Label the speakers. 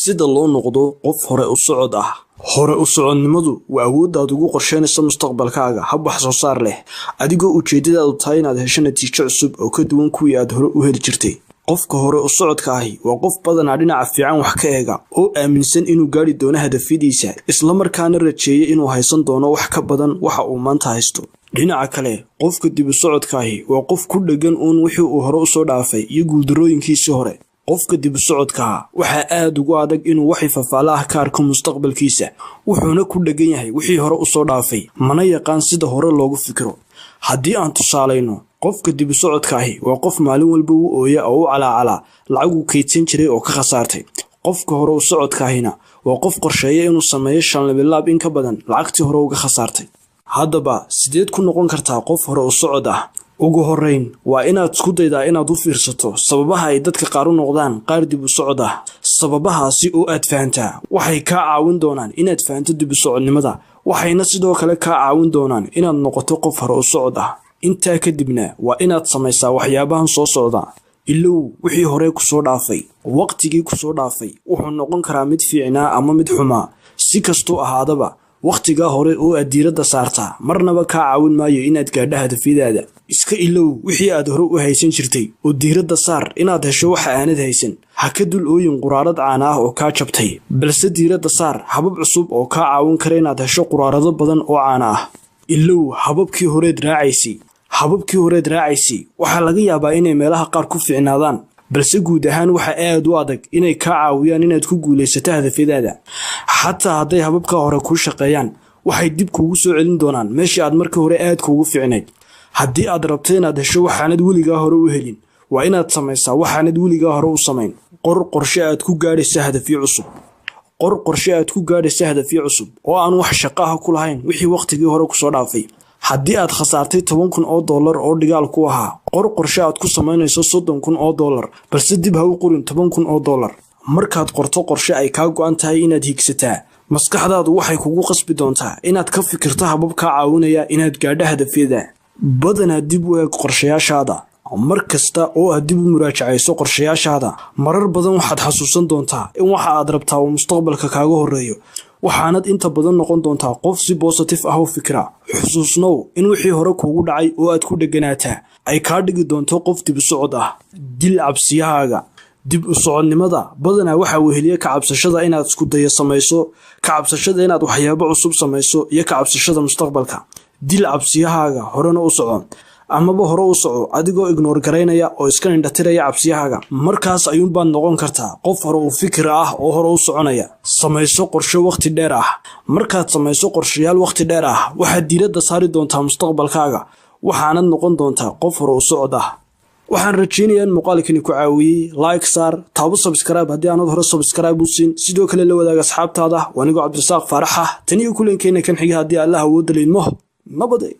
Speaker 1: sida loo noqdo qof hore u socod ah. hore u socodnimadu waa awood aad ugu qorsheynayso mustaqbalkaaga hab wax soo saar leh adigoo ujeedadaadu tahay inaad hesho natiijo cusub oo ka duwan kuwii aad hore u heli jirtay. qofka hore u socodka ahi waa qof badanaa dhinaca fiican wax ka eega oo aaminsan inuu gaari doono hadafyadiisa isla markaana rajeeya inuu haysan doono wax ka badan waxa uu maanta haysto. dhinaca kale qofka dib u socodka ahi waa qof ku dhagan wixii uu hore u soo dhaafay iyo guuldarooyinkiisii hore. qofka dib u socodka waxa aad ugu adag inuu wax fafaalaha ka arko mustaqbalkiisa wuxuuna ku dhagan yahay wixii hore u soo dhaafay mana yaqaan sida hore loogu fikiro. haddii aan tusaalayno qofka dib u socodka ahi waa qof maalin walba u ooya oo u calaacala lacag uu kaydsan jiray oo ka khasaartay. qofka hore u socodka ahina waa qof qorsheeya inuu sameeyo 5 laab in ka badan lacagtii hore uga khasaartay. haddaba sideed ku noqon kartaa qof hore u socod ah? ugu horeyn waa inaad isku daydaa inaad u fiirsato sababaha ay dadka qaar u noqdaan qaar dib u socod ah. sababahaasi oo aad fahantaa waxay kaa caawin doonaan inaad fahanto dib u socodnimada waxayna sidoo kale kaa caawin doonaan inaad noqoto qof hore u socod ah. intaa kadibna waa inaad samaysaa waxyaabahan soo socda. ilow wixii hore ku soo dhaafay. waqtigii ku soo dhaafay wuxuu noqon karaa mid fiicnaa ama mid xumaa. si kastoo ahaadaba waqtiga hore oo aad diiradda saartaa marnaba kaa caawin maayo inaad gaadho hadafyadaada. iska ilow wixii aad hore u haysan jirtay oo diiradda saar inaad hesho waxa aanad haysan. ha ka dul ooyin quraarad caan ah oo kaa jabtay balse diiradda saar habab cusub oo kaa caawin kara inaad hesho quraarado badan oo caan ah. ilow hababkii horeed raacaysay waxaa laga yaabaa inay meelaha qaar ku fiicnaadaan balse guud ahaan waxa aad u adag inay kaa caawiyaan inaad ku guulaysato hadafyadaada. xataa hadday hababka hore kuu shaqeeyaan waxay dib kuugu soo celin doonaan meeshii aad markii hore aad kuugu fiicnayd. haddii aad rabto inaad hesho waxaanad weligaa hore u helin waa inaad samaysaa waxaanad weligaa hore u samayn. qor qorshe aad ku gaadhaysa hadafyo cusub oo aan wax shaqo ah ku lahayn wixii waqtigii hore ku soo dhaafay. haddii aad khasaartay $10,000 oo dhigaal ku ahaa qor qorshe aad ku samaynayso $30,000 balse dib ha u qorin $10,000. markaad qorto qorshe ay kaa go'an tahay inaad higsataa maskaxdaadu waxay kugu qasbi doontaa inaad ka fikirto habab kaa caawinaya inaad gaadho hadafyada. badanaa dib u eeg qorshayaashaada. mar kasta oo aad dib u muraajacayso qorshayaashaada marar badan waxaad xasuusan doontaa in waxa aad rabtaa uu mustaqbalka kaaga horeeyo waxaanad inta badan noqon doontaa qof si positive ah u fikira. xusuusnow in wixii hore kuugu dhacay oo aad ku dhaganaataa ay kaa dhigi doonto qof dib u socod ah. dil cabsiyahaaga. dib u socodnimada badanaa waxa weheliya ka cabsashada inaad isku dayo samayso, ka cabsashada inaad waxyaabo cusub samayso iyo ka cabsashada mustaqbalka. dil cabsiyahaaga horena u soco amaba hore u soco adigoo ignore garaynaya oo iska indhatiraya cabsiyahaaga. markaas ayuunbaad noqon kartaa qof hore u fikir ah oo hore u soconaya. samayso qorshe waqti dheer ah. markaad samayso qorshayaal waqti dheer ah waxaad diiradda saari doontaa mustaqbalkaaga waxaanad noqon doontaa qof hore u socod ah. waxaan rajaynayaa in muuqaalkani ku caawiyey. like saar, taabo subscribe haddii aanad hore subscribe u siin, sidoo kale la wadaaga asxaabtaada. waa anigoo Cabdirasaaq Faarax ah. tan iyo kulankeena kan xiga haddii Allah awood leeyahay. nabadey.